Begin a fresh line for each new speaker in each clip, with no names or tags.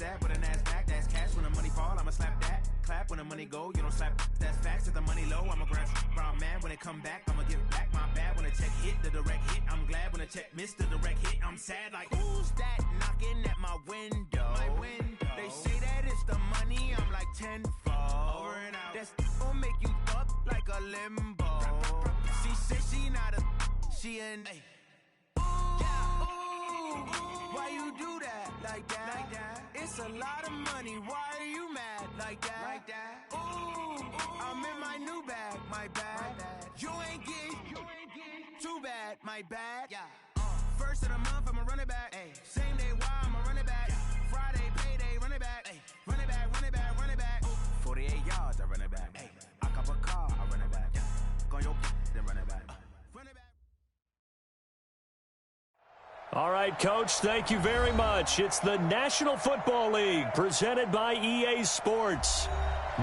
that with a NASDAQ, that's cash. When the money fall, I'ma slap that. Clap when the money go, you don't slap. That's facts. If the money low, I'ma grab brown man. When it come back, I'ma give back my bad. When the check hit, the direct hit, I'm glad. When the check missed, the direct hit, I'm sad. Like, who's that knocking at my window? They say that it's the money, I'm like tenfold. Over and out. That's gon' make you up like a limbo. She said she not a, she an. Why you do that like that? It's a lot of money. Why are you mad like that? Ooh, I'm in my new bag, my bad. You ain't getting too bad, my bad. First of the month, I'ma run it back. Same day, why I'ma run it back. Friday, payday, run it back. Run it back, run it back, run it back. 48 yards, I run it back. I cop a car, I run it back. Go your then run it back. Run it back.
All right, Coach, thank you very much. It's the National Football League presented by EA Sports.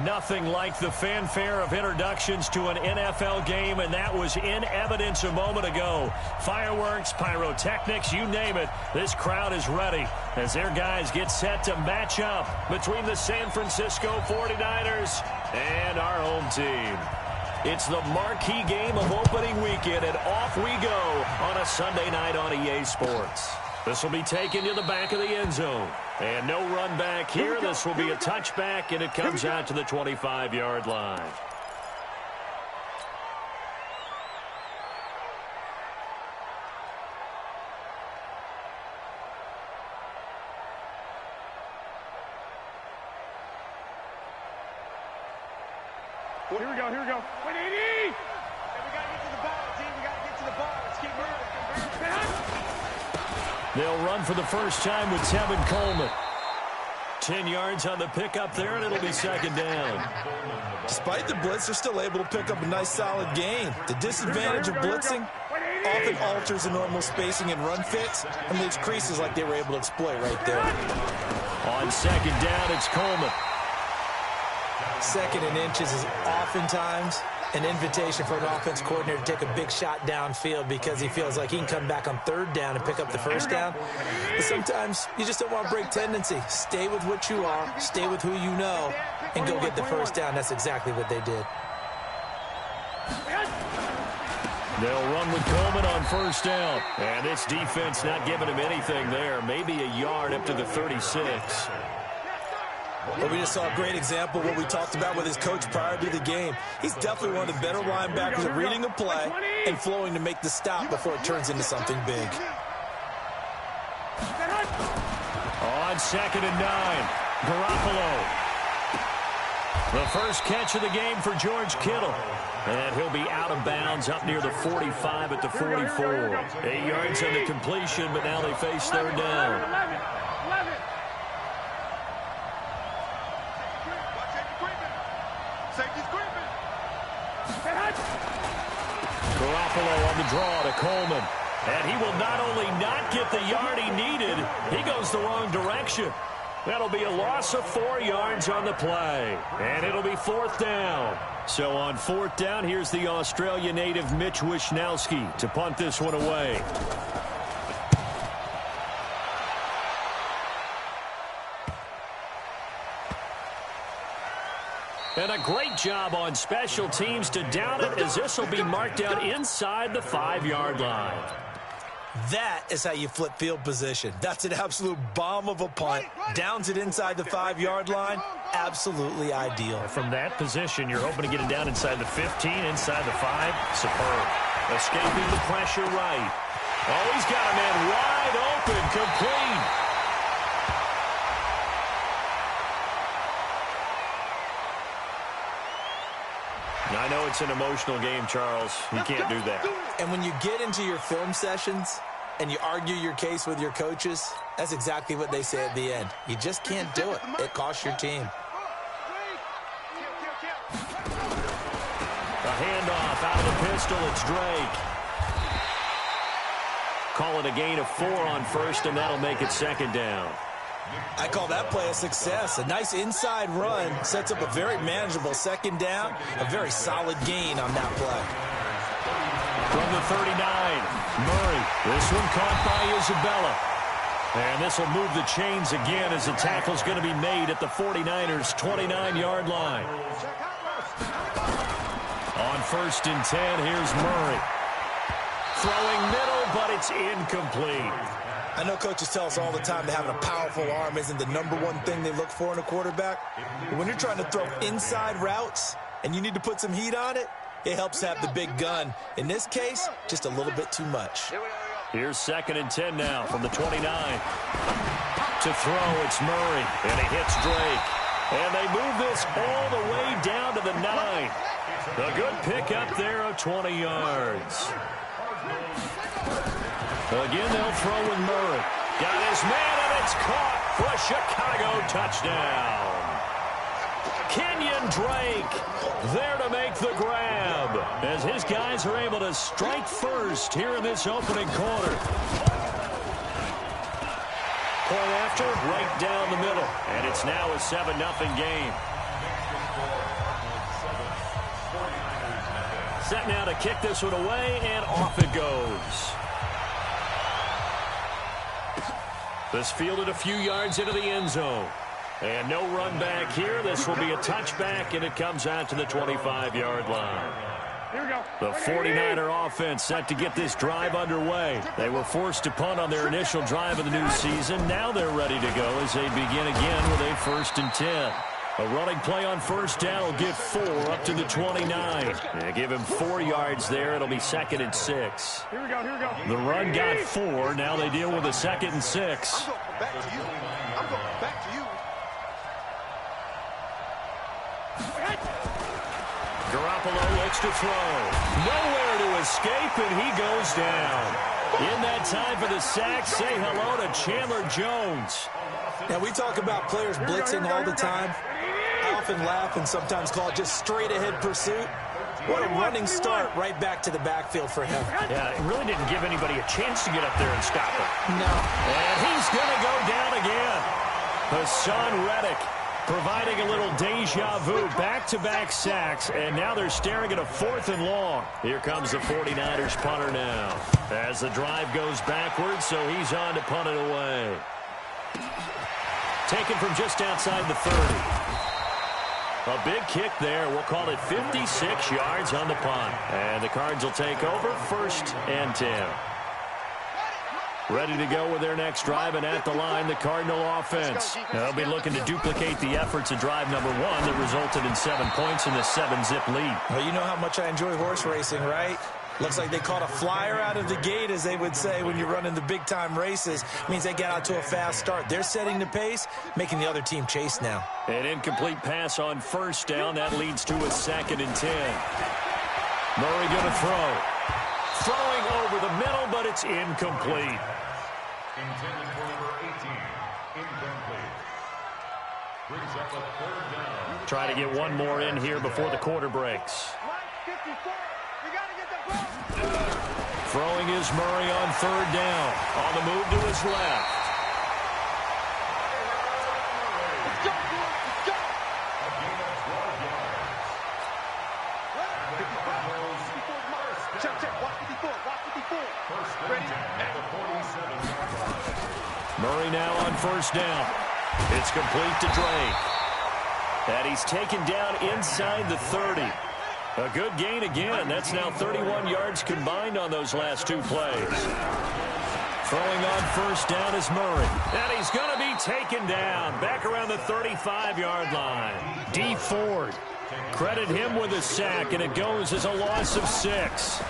Nothing like the fanfare of introductions to an NFL game, and that was in evidence a moment ago. Fireworks, pyrotechnics, you name it. This crowd is ready as their guys get set to match up between the San Francisco 49ers and our home team. It's the marquee game of opening weekend, and off we go on a Sunday night on EA Sports. This will be taken to the back of the end zone. And no run back here. This will be a touchback, and it comes out to the 25-yard line.
Here we go, here we go. 180! Hey, we got to get to the ball, team. We got to get to the ball. Let's keep moving.
They'll run for the first time with Tevin Coleman. 10 yards on the pickup there, and it'll be second down.
Despite the blitz, they're still able to pick up a nice, solid gain. The disadvantage of blitzing often alters the normal spacing and run fits and leaves creases like they were able to exploit right there.
On second down, it's Coleman.
Second and inches is oftentimes an invitation for an offense coordinator to take a big shot downfield because he feels like he can come back on third down and pick up the first down. But sometimes you just don't want to break tendency. Stay with what you are, stay with who you know, and go get the first down. That's exactly what they did.
They'll run with Coleman on first down. And this defense not giving him anything there. Maybe a yard up to the 36.
Well, we just saw a great example of what we talked about with his coach prior to the game. He's definitely one of the better linebackers at reading a play and flowing to make the stop before it turns into something big.
On second and 9, Garoppolo. The first catch of the game for George Kittle. And he'll be out of bounds up near the 45 at the 44. 8 yards on the completion, but now they face third down. Garoppolo on the draw to Coleman. And he will not only not get the yard he needed, he goes the wrong direction. That'll be a loss of 4 yards on the play. And it'll be fourth down. So on fourth down, here's the Australia native Mitch Wishnowsky to punt this one away. And a great job on special teams to down it, as this will be marked out inside the 5-yard line.
That is how you flip field position. That's an absolute bomb of a punt. Downs it inside the 5-yard line. Absolutely ideal.
From that position, you're hoping to get it down inside the 15, inside the 5. Superb. Escaping the pressure right. Oh, he's got a man wide open, complete. I know it's an emotional game, Charles. You can't do that.
And when you get into your film sessions and you argue your case with your coaches, that's exactly what they say at the end. You just can't do it. It costs your team.
A handoff out of the pistol. It's Drake. Call it a gain of 4 on first, and that'll make it second down.
I call that play a success. A nice inside run sets up a very manageable second down. A very solid gain on that play.
From the 39, Murray. This one caught by Isabella. And this will move the chains again as the tackle's going to be made at the 49ers' 29-yard line. On 1st and 10, here's Murray. Throwing middle, but it's incomplete.
I know coaches tell us all the time that having a powerful arm isn't the #1 thing they look for in a quarterback. But when you're trying to throw inside routes and you need to put some heat on it, it helps to have the big gun. In this case, just a little bit too much.
Here's 2nd and 10 now from the 29. To throw, it's Murray, and he hits Drake. And they move this all the way down to the 9. A good pickup there of 20 yards. Again, they'll throw with Murray. Got his man, and it's caught for a Chicago touchdown. Kenyon Drake there to make the grab as his guys are able to strike first here in this opening quarter. Point after, right down the middle, and it's now a 7-0 game. Set now to kick this one away, and off it goes. This fielded a few yards into the end zone. And no run back here. This will be a touchback, and it comes out to the 25-yard line.
Here we go.
The 49er offense set to get this drive underway. They were forced to punt on their initial drive of the new season. Now they're ready to go as they begin again with a 1st and 10. A running play on 1st down will get 4 up to the 29. They give him 4 yards there. It'll be 2nd and 6.
Here we go, here we go.
The run got 4. Now they deal with a 2nd and 6.
I'm going back to you. I'm going back to you.
Garoppolo looks to throw. Nowhere to escape, and he goes down. In that time for the sack, say hello to Chandler Jones.
Now, we talk about players blitzing all the time. I often laugh and sometimes call it just straight-ahead pursuit. What a running start right back to the backfield for him.
Yeah, it really didn't give anybody a chance to get up there and stop him.
No.
And he's going to go down again. Hassan Reddick providing a little deja vu, back-to-back sacks, and now they're staring at a 4th and long. Here comes the 49ers punter now. As the drive goes backwards, so he's on to punt it away. Taken from just outside the 30. A big kick there. We'll call it 56 yards on the punt. And the Cards will take over 1st and 10. Ready to go with their next drive, and at the line, the Cardinal offense. They'll be looking to duplicate the efforts of drive number 1 that resulted in 7 points in the 7-zip lead.
Well, you know how much I enjoy horse racing, right? Looks like they caught a flyer out of the gate, as they would say when you're running the big-time races. Means they got out to a fast start. They're setting the pace, making the other team chase now.
An incomplete pass on 1st down. That leads to a 2nd and 10. Murray going to throw. Throwing over the middle, but it's incomplete.
Intended for number 18. Incomplete. Brings up a 3rd down.
Try to get one more in here before the quarter breaks.
54. We got to get the ball.
Throwing is Murray on 3rd down. On the move to his left.
Let's go, boys. Let's go.
A gain of 12 yards. 54.
Check, check. Watch 54. Watch 54.
First and 10 at the 47-yard line.
Murray now on 1st down. It's complete to Drake. And he's taken down inside the 30. A good gain again. That's now 31 yards combined on those last 2 plays. Throwing on 1st down is Murray. And he's going to be taken down back around the 35-yard line. D. Ford. Credit him with a sack, and it goes as a loss of 6.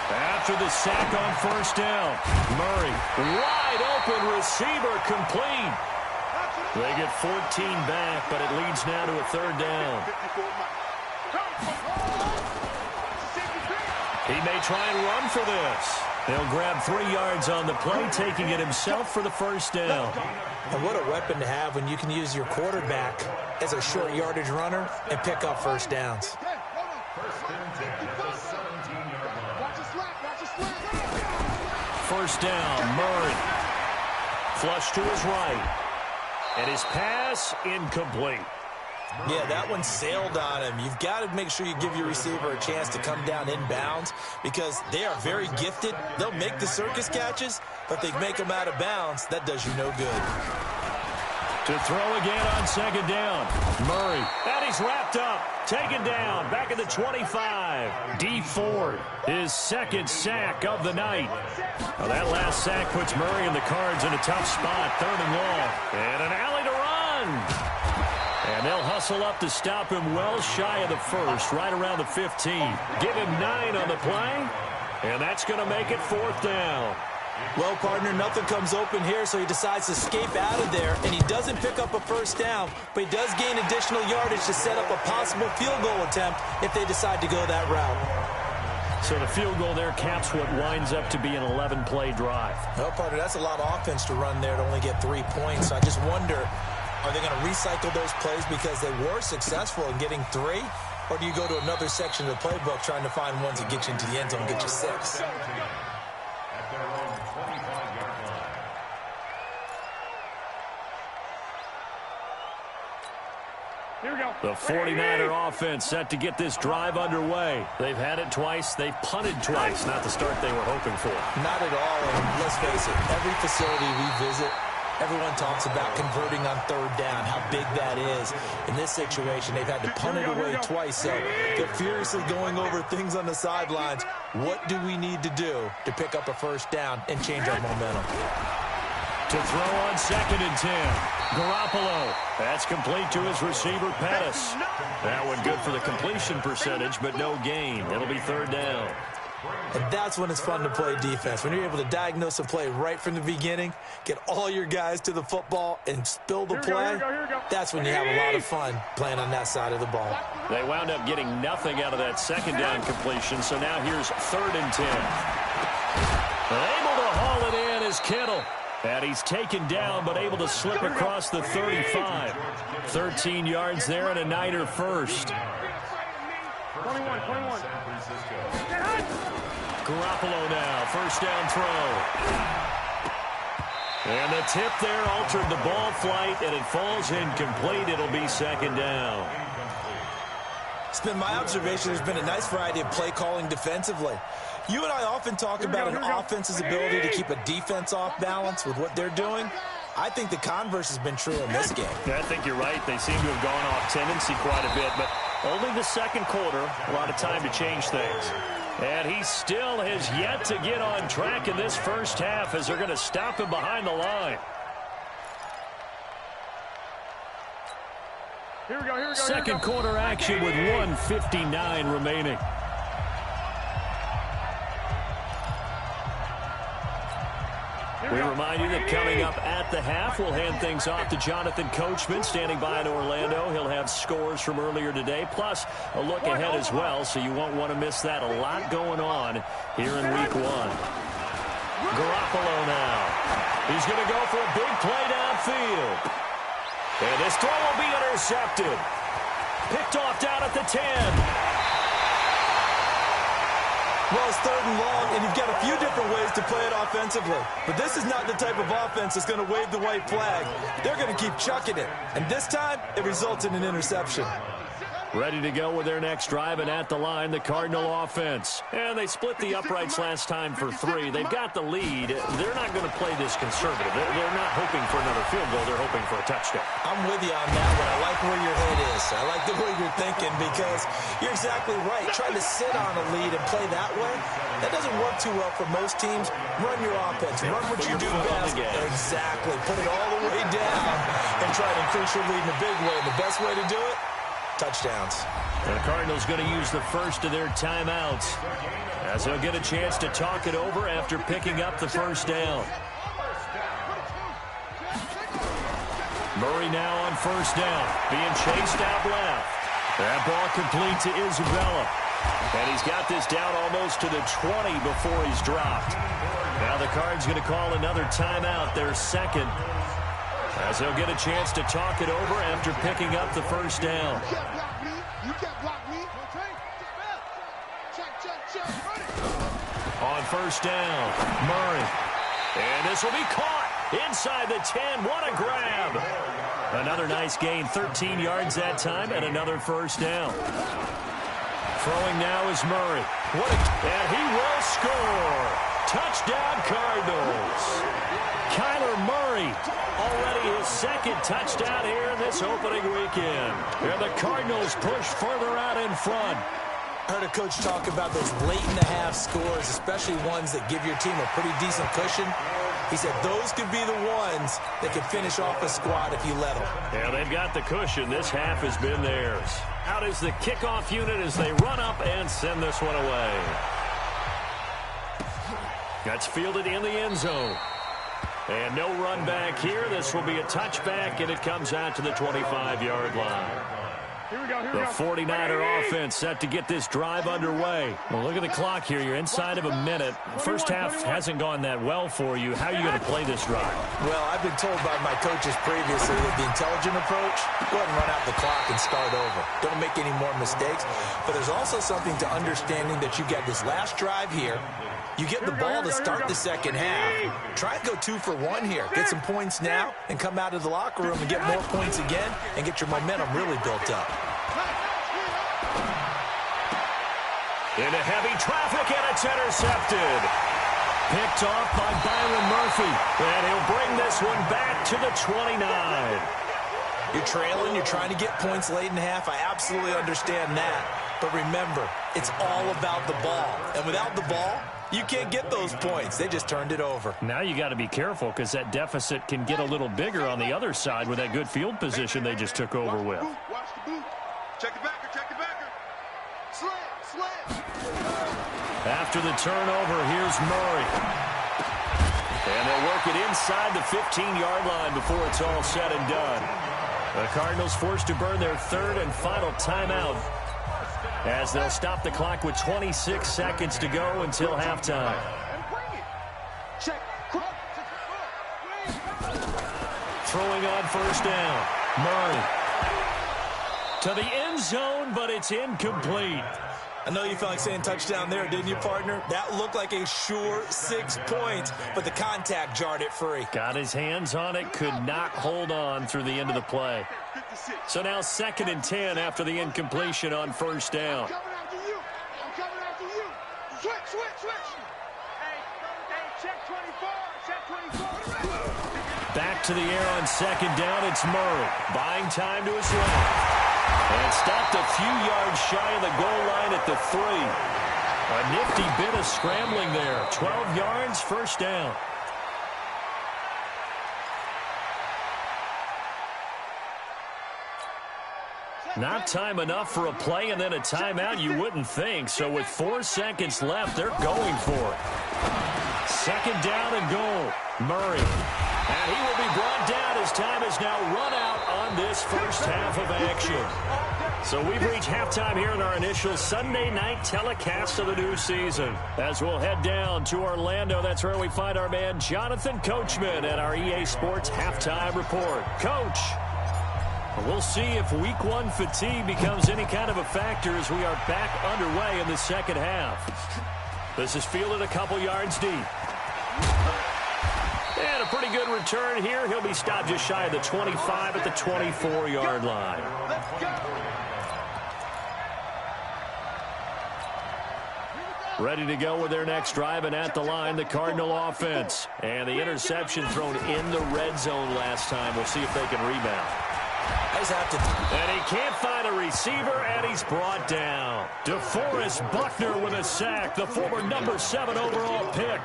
After the sack on 1st down, Murray, wide open receiver, complete. They get 14 back, but it leads now to a 3rd down. He may try and run for this. He'll grab 3 yards on the play, taking it himself for the 1st down.
And what a weapon to have when you can use your quarterback as a short yardage runner and pick up 1st downs.
First and 10 at the 17-yard line.
Watch the slap. Watch the slap.
1st down, Murray. Flush to his right. And his pass incomplete.
Yeah, that one sailed on him. You've got to make sure you give your receiver a chance to come down inbounds because they are very gifted. They'll make the circus catches, but they make them out of bounds. That does you no good.
To throw again on second down. Murray. And he's wrapped up. Taken down. Back at the 25. D. Ford, his second sack of the night. Well, that last sack puts Murray and the Cards in a tough spot. 3rd and long. And an alley to run. And they'll hustle up to stop him well shy of the first, right around the 15. Give him 9 on the play. And that's going to make it 4th down.
Well, partner, nothing comes open here, so he decides to escape out of there, and he doesn't pick up a first down, but he does gain additional yardage to set up a possible field goal attempt if they decide to go that route.
So the field goal there caps what winds up to be an 11-play drive.
Well, partner, that's a lot of offense to run there to only get 3 points. So I just wonder, are they going to recycle those plays because they were successful in getting 3? Or do you go to another section of the playbook trying to find ones that get you into the end zone and get you 6?
The 49er offense set to get this drive underway. They've had it twice. They've punted twice. Not the start they were hoping for.
Not at all. And let's face it, every facility we visit, everyone talks about converting on 3rd down, how big that is. In this situation, they've had to punt it away twice, so they're furiously going over things on the sidelines. What do we need to do to pick up a first down and change our momentum?
To throw on 2nd and 10. Garoppolo. That's complete to his receiver, Pettis. That one good for the completion percentage, but no gain. It'll be 3rd down.
And that's when it's fun to play defense. When you're able to diagnose a play right from the beginning, get all your guys to the football, and spill the play, that's when you have a lot of fun playing on that side of the ball.
They wound up getting nothing out of that 2nd down completion, so now here's 3rd and 10. Able to haul it in is Kittle. And he's taken down, but able to slip across the 35. 13 yards there and a Niner first.
21.
Garoppolo now, first down throw. And the tip there altered the ball flight, and it falls incomplete. It'll be 2nd down.
It's been my observation there's been a nice variety of play calling defensively. You and I often talk about an offense's ability to keep a defense off balance with what they're doing. I think the converse has been true in this game.
Yeah, I think you're right. They seem to have gone off tendency quite a bit, but only the 2nd quarter, a lot of time to change things. And he still has yet to get on track in this first half as they're going to stop him behind the line.
Here we go.
Second quarter action with 1:59 remaining. We remind you that coming up at the half, we'll hand things off to Jonathan Coachman, standing by in Orlando. He'll have scores from earlier today, plus a look ahead as well, so you won't want to miss that. A lot going on here in Week 1. Garoppolo now. He's going to go for a big play downfield. And this throw will be intercepted. Picked off down at the 10.
Well, it's 3rd and long, and you've got a few different ways to play it offensively. But this is not the type of offense that's going to wave the white flag. They're going to keep chucking it. And this time, it results in an interception.
Ready to go with their next drive, and at the line, the Cardinal offense. And they split the uprights last time for 3. They've got the lead. They're not going to play this conservative. They're not hoping for another field goal. They're hoping for a touchdown.
I'm with you on that one. I like where your head is. I like the way you're thinking because you're exactly right. Trying to sit on a lead and play that way, that doesn't work too well for most teams. Run your offense. Run what you do best. Exactly. Put it all the way down and try to increase your lead in a big way. And the best way to do it, touchdowns.
The Cardinals going to use the first of their timeouts as they'll get a chance to talk it over after picking up the first down. Murray now on first down, being chased out left. That ball complete to Isabella. And he's got this down almost to the 20 before he's dropped. Now the Cards going to call another timeout, their second, as they'll get a chance to talk it over after picking up the first down.
You can't block me.
On first down, Murray. And this will be caught inside the 10. What a grab. Another nice gain, 13 yards that time, and another first down. Throwing now is Murray. And he will score. Touchdown, Cardinals. Kyler Murray, already his second touchdown here in this opening weekend. And the Cardinals push further out in front.
I heard a coach talk about those late-in-the-half scores, especially ones that give your team a pretty decent cushion. He said those could be the ones that could finish off a squad if you let them.
Yeah, they've got the cushion. This half has been theirs. Out is the kickoff unit as they run up and send this one away. That's fielded in the end zone. And no run back here. This will be a touchback, and it comes out to the 25-yard line. The 49er offense set to get this drive underway. Well, look at the clock here. You're inside of a minute. First half hasn't gone that well for you. How are you going to play this drive?
Well, I've been told by my coaches previously that the intelligent approach, go ahead and run out the clock and start over. Don't make any more mistakes. But there's also something to understanding that you get this last drive here. You get the ball to start the second half. Try and go 2 for 1 here. Get some points now and come out of the locker room and get more points again and get your momentum really built up.
Into heavy traffic, and it's intercepted. Picked off by Byron Murphy. And he'll bring this one back to the 29.
You're trailing. You're trying to get points late in half. I absolutely understand that. But remember, it's all about the ball. And without the ball, you can't get those points. They just turned it over.
Now you got to be careful because that deficit can get a little bigger on the other side with that good field position they just took over with.
Watch the boot. Check the backer. Check the backer. Slam.
After the turnover, here's Murray. And they'll work it inside the 15-yard line before it's all said and done. The Cardinals forced to burn their third and final timeout as they'll stop the clock with 26 seconds to go until halftime. Throwing on first down. Murray to the end zone, but it's incomplete.
I know you felt like saying touchdown there, didn't you, partner? That looked like a sure 6 points, but the contact jarred it free.
Got his hands on it, could not hold on through the end of the play. So now 2nd and 10 after the incompletion on first down.
I'm coming after you. Switch. Hey, check 24.
Back to the air on 2nd down, it's Murray. Buying time to his left. And stopped a few yards shy of the goal line at the 3. A nifty bit of scrambling there. 12 yards, first down. Not time enough for a play and then a timeout, you wouldn't think. So with 4 seconds left, they're going for it. 2nd down and goal. Murray. And he will be brought down as time is now run out on this first half of action. So we've reached halftime here in our initial Sunday night telecast of the new season. As we'll head down to Orlando, that's where we find our man Jonathan Coachman at our EA Sports Halftime Report. Coach, we'll see if Week 1 fatigue becomes any kind of a factor as we are back underway in the second half. This is fielded a couple yards deep. And a pretty good return here. He'll be stopped just shy of the 25 at the 24-yard line. Ready to go with their next drive, and at the line, the Cardinal offense. And the interception thrown in the red zone last time. We'll see if they can rebound. And he can't find a receiver, and he's brought down. DeForest Buckner with a sack, the former number 7 overall pick.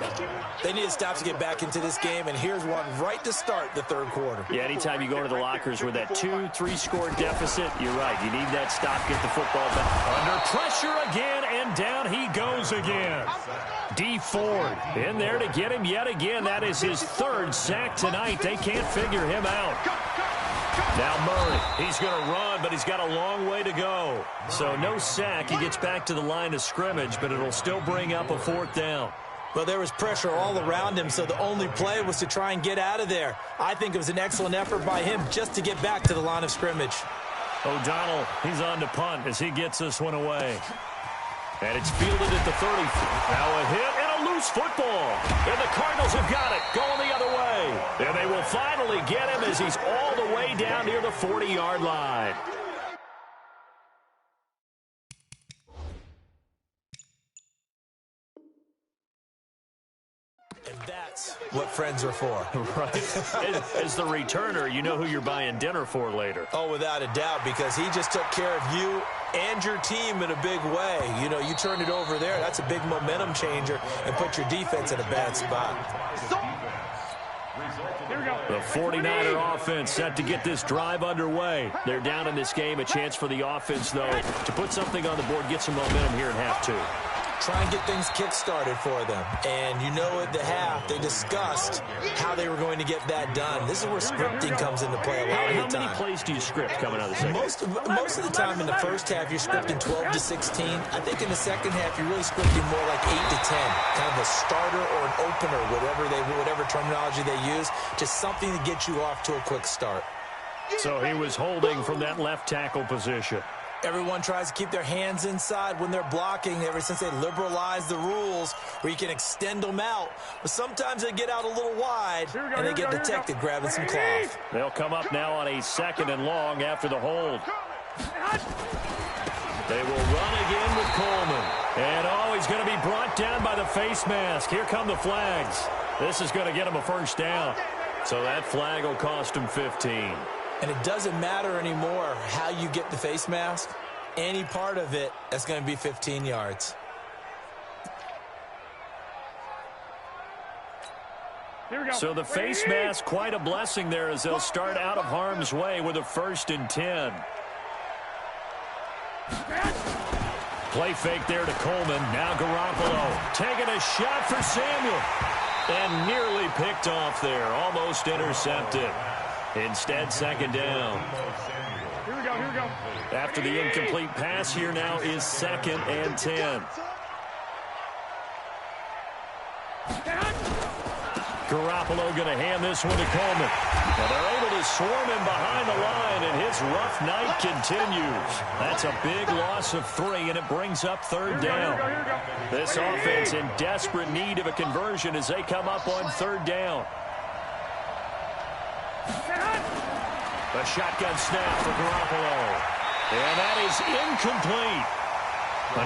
They need to stop to get back into this game, and here's one right to start the third quarter.
Yeah, anytime you go to the lockers with that 2-3 score deficit, you're right. You need that stop, get the football back. Under pressure again, and down he goes again. D. Ford in there to get him yet again. That is his 3rd sack tonight. They can't figure him out. Now Murray, he's going to run, but he's got a long way to go. So no sack. He gets back to the line of scrimmage, but it'll still bring up a 4th down.
Well, there was pressure all around him, so the only play was to try and get out of there. I think it was an excellent effort by him just to get back to the line of scrimmage.
O'Donnell, he's on to punt as he gets this one away. And it's fielded at the 30. Now a hit and a loose football. And the Cardinals have got it, going the other way. And they will finally get him as he's all the way down near the 40-yard line.
And that's what friends are for.
Right. As the returner, you know who you're buying dinner for later.
Oh, without a doubt, because he just took care of you and your team in a big way. You know, you turned it over there. That's a big momentum changer and put your defense in a bad spot.
The 49er offense set to get this drive underway. They're down in this game. A chance for the offense, though, to put something on the board, get some momentum here in half two.
Try and get things kick-started for them. And you know at the half, they discussed how they were going to get that done. This is where scripting comes into play a lot of the time.
How many plays do you script coming out of the second?
Most of the time in the first half, you're scripting 12 to 16. I think in the second half, you're really scripting more like 8 to 10. Kind of a starter or an opener, whatever terminology they use. Just something to get you off to a quick start.
So he was holding from that left tackle position.
Everyone tries to keep their hands inside when they're blocking ever since they liberalized the rules where you can extend them out. But sometimes they get out a little wide, and they get detected grabbing some cloth.
They'll come up now on a 2nd and long after the hold. They will run again with Coleman. And, he's going to be brought down by the face mask. Here come the flags. This is going to get him a first down. So that flag will cost him 15.
And it doesn't matter anymore how you get the face mask. Any part of it, that's going to be 15 yards.
So the face mask, quite a blessing there as they'll start out of harm's way with a 1st and 10. Play fake there to Coleman. Now Garoppolo taking a shot for Samuel. And nearly picked off there. Almost intercepted. Instead, 2nd down.
Here we go.
After the incomplete pass, here now is 2nd and 10. Garoppolo going to hand this one to Coleman. Well, they're able to swarm him behind the line, and his rough night continues. That's a big loss of 3, and it brings up 3rd down. This offense in desperate need of a conversion as they come up on 3rd down. A shotgun snap for Garoppolo. And that is incomplete.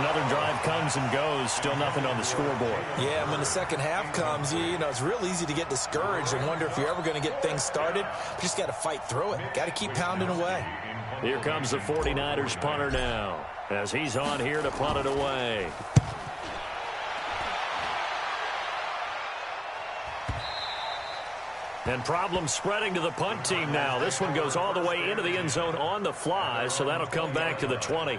Another drive comes and goes. Still nothing on the scoreboard.
Yeah, when the second half comes, you know, it's real easy to get discouraged and wonder if you're ever going to get things started. You just got to fight through it. Got to keep pounding away.
Here comes the 49ers punter now as he's on here to punt it away. And problem spreading to the punt team now. This one goes all the way into the end zone on the fly, so that'll come back to the 20.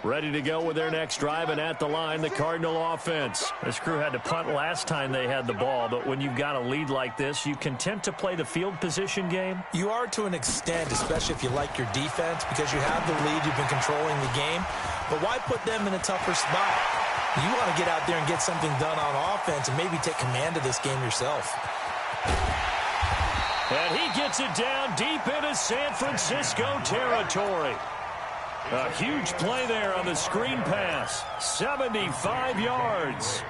Ready to go with their next drive, and at the line, the Cardinal offense. This crew had to punt last time they had the ball, but when you've got a lead like this, you content to play the field position game?
You are to an extent, especially if you like your defense, because you have the lead, you've been controlling the game. But why put them in a tougher spot? You want to get out there and get something done on offense and maybe take command of this game yourself.
And he gets it down deep into San Francisco territory. A huge play there on the screen pass. 75 yards.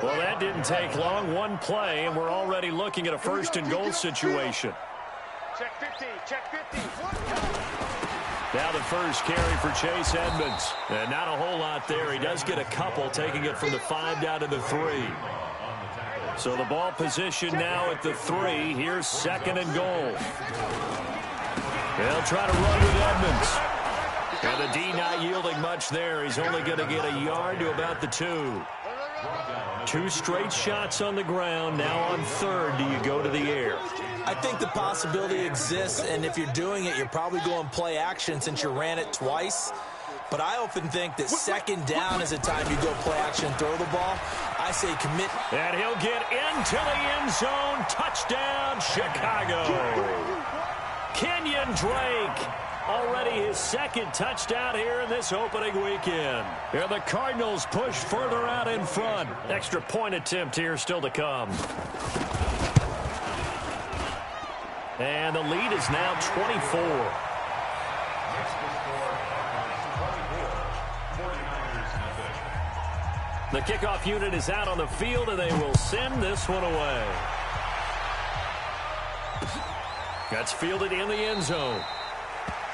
Well, that didn't take long. One play, and we're already looking at a 1st and goal situation.
Check 50, check 50.
Now the first carry for Chase Edmonds. And not a whole lot there. He does get a couple, taking it from the 5 down to the 3. So the ball position now at the 3. Here's 2nd and goal. They'll try to run with Edmonds. And the D not yielding much there. He's only going to get a yard to about the 2. 2 straight shots on the ground. Now on 3rd, do you go to the air?
I think the possibility exists, and if you're doing it, you're probably going play action since you ran it twice. But I often think that 2nd down is the time you go play action and throw the ball. I say commit.
And he'll get into the end zone. Touchdown, Chicago. Kenyon Drake, already his 2nd touchdown here in this opening weekend. And the Cardinals push further out in front. Extra point attempt here still to come. And the lead is now 24. The kickoff unit is out on the field, and they will send this one away. That's fielded in the end zone.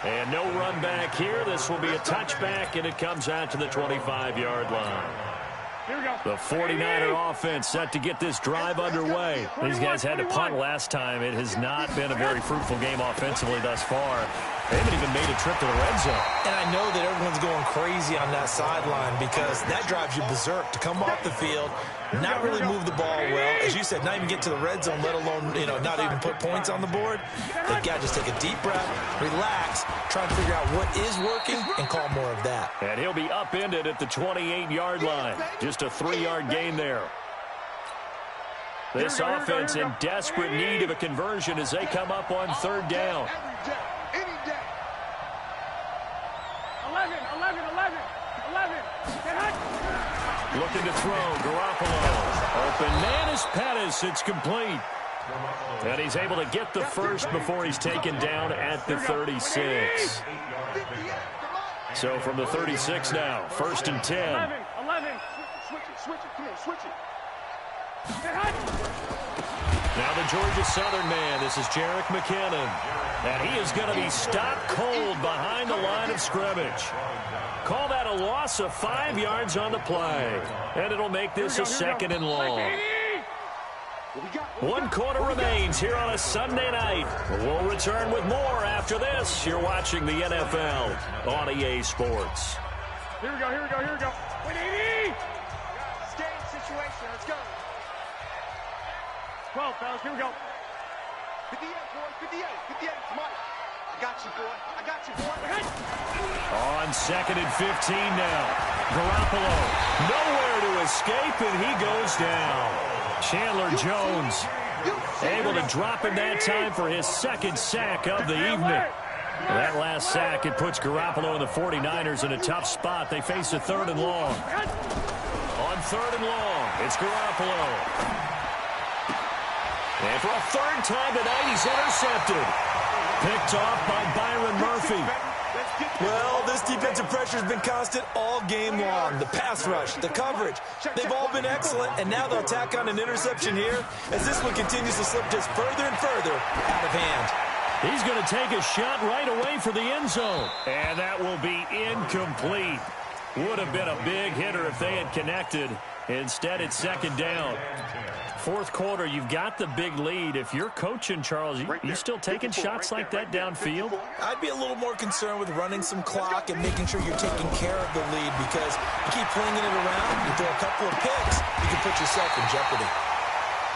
And no run back here. This will be a touchback, and it comes out to the 25-yard line. The 49er offense set to get this drive underway. These guys had to punt last time. It has not been a very fruitful game offensively thus far. They haven't even made a trip to the red zone.
And I know that everyone's going crazy on that sideline because that drives you berserk to come off the field, not really move the ball well. As you said, not even get to the red zone, let alone, not even put points on the board. They've got to just take a deep breath, relax, try and figure out what is working, and call more of that.
And he'll be upended at the 28-yard line. Just a 3-yard gain there. This offense in desperate need of a conversion as they come up on third down.
11.
Looking to throw, Garoppolo. Open man is Pettis. It's complete. And he's able to get the first before he's taken down at the 36. So from the 36 now, 1st and 10.
11. Switch it. Come on, switch it.
Now the Georgia Southern man. This is Jerick McKinnon. And he is going to be stopped cold behind the line of scrimmage. Call that a loss of 5 yards on the play. And it'll make this a 2nd and long. 1 quarter remains here on a Sunday night. We'll return with more after this. You're watching the NFL on EA Sports.
Here we go. 180. Game situation. Let's go. 12, fellas. Here we go. 58, boy. 58. Come on. I got you, boy.
On 2nd and 15 now. Garoppolo nowhere to escape, and he goes down. Chandler Jones able to drop him that time for his 2nd sack of the evening. That last sack, it puts Garoppolo and the 49ers in a tough spot. They face a 3rd and long. On 3rd and long, it's Garoppolo. And for a 3rd time tonight, he's intercepted. Picked off by Byron Murphy.
Well, this defensive pressure has been constant all game long. The pass rush, the coverage, they've all been excellent, and now they'll tack on an interception here as this one continues to slip just further and further out of hand.
He's going to take a shot right away for the end zone. And that will be incomplete. Would have been a big hitter if they had connected. Instead, it's 2nd down. 4th quarter, you've got the big lead. If you're coaching, Charles, you still taking shots like that downfield?
I'd be a little more concerned with running some clock and making sure you're taking care of the lead because you keep flinging it around, you throw a couple of picks, you can put yourself in jeopardy.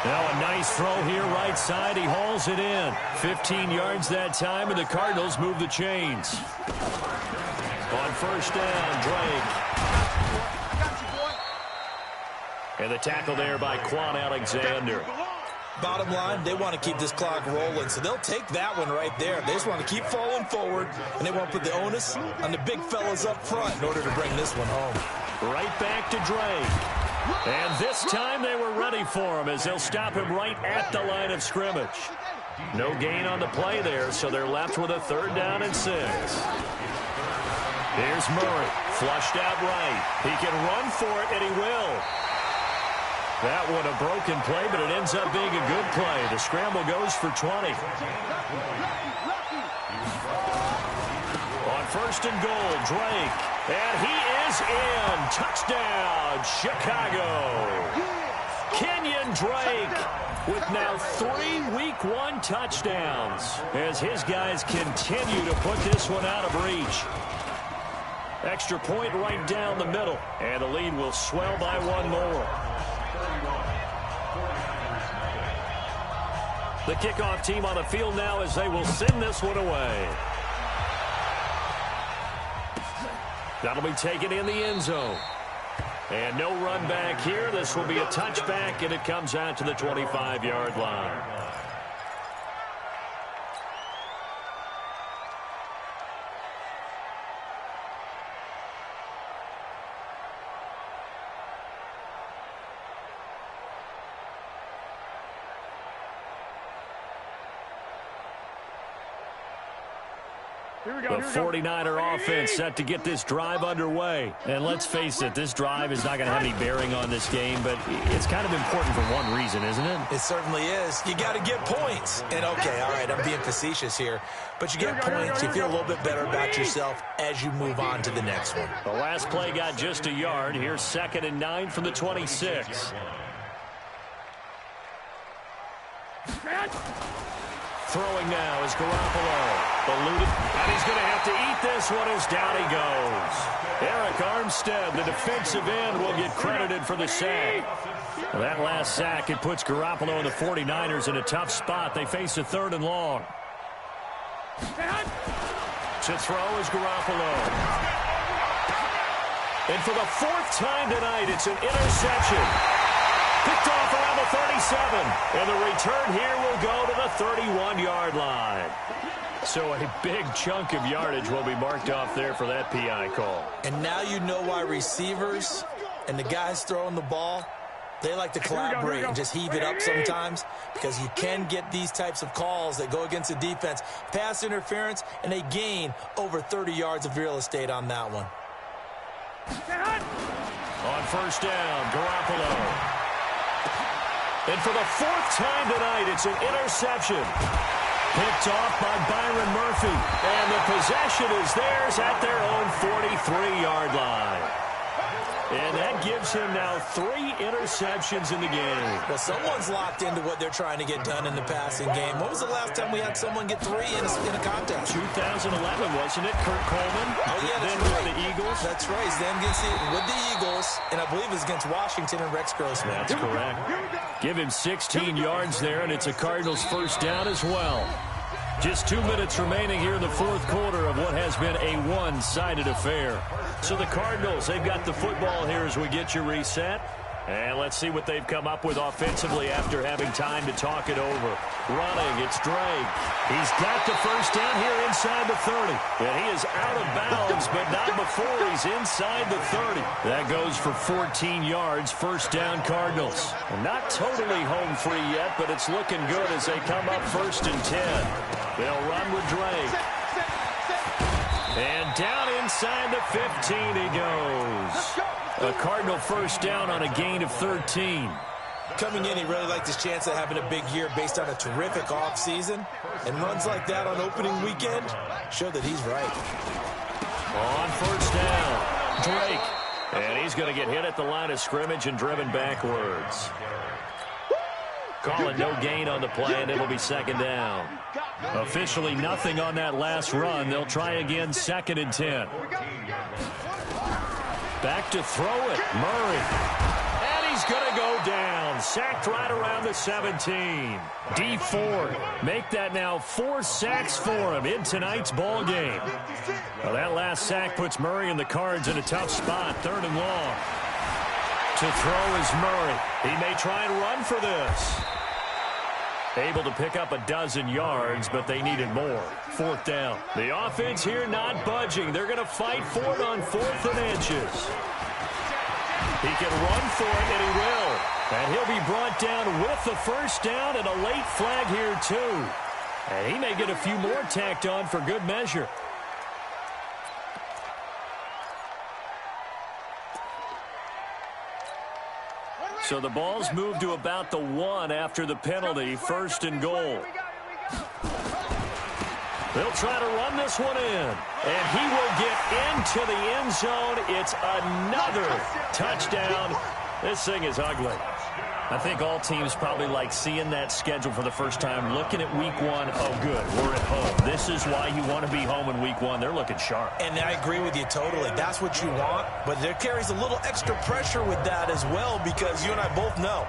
Now a nice throw here right side. He hauls it in. 15 yards that time, and the Cardinals move the chains. On 1st down, Drake. And the tackle there by Quan Alexander.
Bottom line, they want to keep this clock rolling, so they'll take that one right there. They just want to keep falling forward, and they want to put the onus on the big fellas up front in order to bring this one home.
Right back to Drake. And this time they were ready for him as they'll stop him right at the line of scrimmage. No gain on the play there, so they're left with a 3rd down and 6. Here's Murray, flushed out right. He can run for it, and he will. That one a broken play, but it ends up being a good play. The scramble goes for 20. On 1st and goal, Drake. And he is in. Touchdown, Chicago. Kenyon Drake with now 3 Week 1 touchdowns as his guys continue to put this one out of reach. Extra point right down the middle, and the lead will swell by 1 more. The kickoff team on the field now as they will send this one away. That'll be taken in the end zone. And no run back here. This will be a touchback, and it comes out to the 25-yard line. The 49er offense set to get this drive underway. And let's face it, this drive is not going to have any bearing on this game, but it's kind of important for one reason, isn't it?
It certainly is. You got to get points. And, okay, all right, I'm being facetious here. But you get points, you feel a little bit better about yourself as you move on to the next one.
The last play got just a yard. Here's 2nd and 9 from the 26. Throwing now is Garoppolo. Eluded, and he's going to have to eat this one as down he goes. Eric Armstead, the defensive end, will get credited for the sack. Well, that last sack, it puts Garoppolo and the 49ers in a tough spot. They face a 3rd and long. To throw is Garoppolo. And for the 4th time tonight, it's an interception. Picked off around the 37. And the return here will go to the 31-yard line. So a big chunk of yardage will be marked off there for that PI call.
And now you know why receivers and the guys throwing the ball, they like to collaborate and just heave it up sometimes, because you can get these types of calls that go against the defense. Pass interference, and they gain over 30 yards of real estate on that one.
On 1st down, Garoppolo. And for the 4th time tonight, it's an interception. Picked off by Byron Murphy. And the possession is theirs at their own 43-yard line. And that gives him now 3 interceptions in the game.
Well, someone's locked into what they're trying to get done in the passing game. When was the last time we had someone get 3 in a contest?
2011, wasn't it? Kurt Coleman.
Oh, yeah, that's
then
right.
With the Eagles.
That's right. He's then with the Eagles, and I believe it's against Washington and Rex Grossman.
That's correct. Give him 16 yards there, and it's a Cardinals 1st down as well. Just 2 minutes remaining here in the 4th quarter of what has been a one-sided affair. So the Cardinals, they've got the football here as we get you reset. And let's see what they've come up with offensively after having time to talk it over. Running, it's Drake. He's got the 1st down here inside the 30. And he is out of bounds, but not before he's inside the 30. That goes for 14 yards, 1st down Cardinals. And not totally home free yet, but it's looking good as they come up 1st and 10. They'll run with Drake. And down inside the 15 he goes. A Cardinal 1st down on a gain of 13.
Coming in, he really liked his chance of having a big year based on a terrific offseason. And runs like that on opening weekend show that he's right.
On 1st down, Drake. And he's going to get hit at the line of scrimmage and driven backwards. Calling no gain on the play, and it'll be 2nd down. Officially nothing on that last run. They'll try again, 2nd and 10. Back to throw it, Murray. And he's going to go down. Sacked right around the 17. D Ford, make that now 4 sacks for him in tonight's ball game. Well, that last sack puts Murray and the Cards in a tough spot, 3rd and long. To throw is Murray. He may try and run for this. Able to pick up a dozen yards, but they needed more. 4th down. The offense here not budging. They're going to fight for it on 4th and inches. He can run for it, and he will. And he'll be brought down with the 1st down and a late flag here, too. And he may get a few more tacked on for good measure. So the ball's moved to about the 1 after the penalty, 1st and goal. They'll try to run this one in. And he will get into the end zone. It's another touchdown. This thing is ugly. I think all teams probably like seeing that schedule for the first time, looking at week 1. Oh, good, we're at home. This is why you want to be home in week 1. They're looking sharp.
And I agree with you totally. That's what you want. But there carries a little extra pressure with that as well, because you and I both know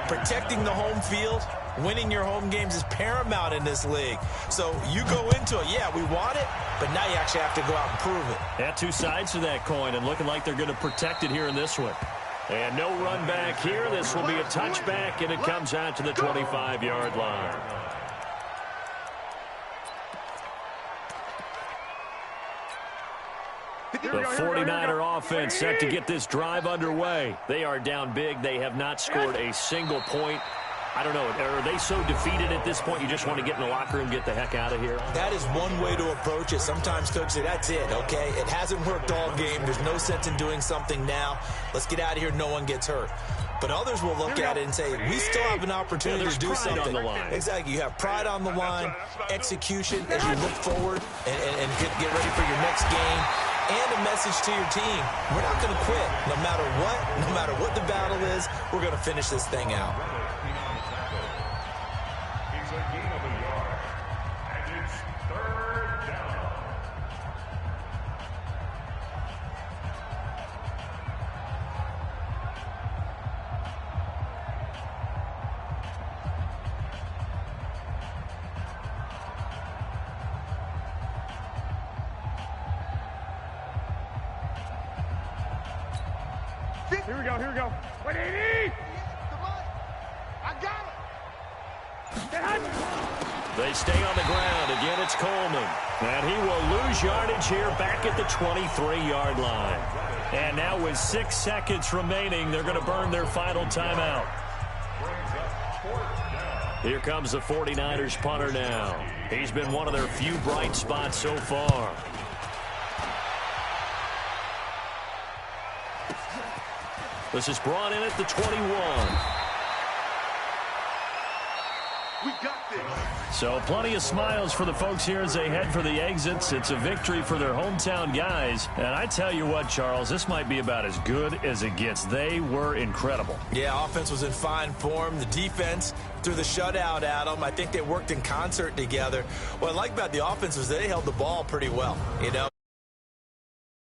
protecting the home field, winning your home games is paramount in this league. So you go into it, yeah, we want it, but now you actually have to go out and prove it.
Yeah, 2 sides to that coin, and looking like they're going to protect it here in this one. And no run back here. This will be a touchback, and it comes out to the 25-yard line. The 49er offense set to get this drive underway. They are down big. They have not scored a single point I don't know. Are they so defeated at this point you just want to get in the locker room, get the heck out of here?
That is one way to approach it. Sometimes coaches say, that's it, okay? It hasn't worked all game. There's no sense in doing something now. Let's get out of here. No one gets hurt. But others will look at it and say, we still have an opportunity to do something.
On the line.
Exactly. You have pride on the line, execution as you look forward and get ready for your next game, and a message to your team. We're not going to quit. No matter what the battle is, we're going to finish this thing out.
It's a gain of a yard, and it's 3rd down.
Here we go, here we go. 180!
Come on. I got it.
Get hot.
They stay on the ground. Again, it's Coleman. And he will lose yardage here back at the 23-yard line. And now with 6 seconds remaining, they're going to burn their final timeout. Here comes the 49ers punter now. He's been one of their few bright spots so far. This is brought in at the 21.
We got this.
So plenty of smiles for the folks here as they head for the exits. It's a victory for their hometown guys. And I tell you what, Charles, this might be about as good as it gets. They were incredible.
Yeah, offense was in fine form. The defense threw the shutout at them. I think they worked in concert together. What I like about the offense was they held the ball pretty well, you know.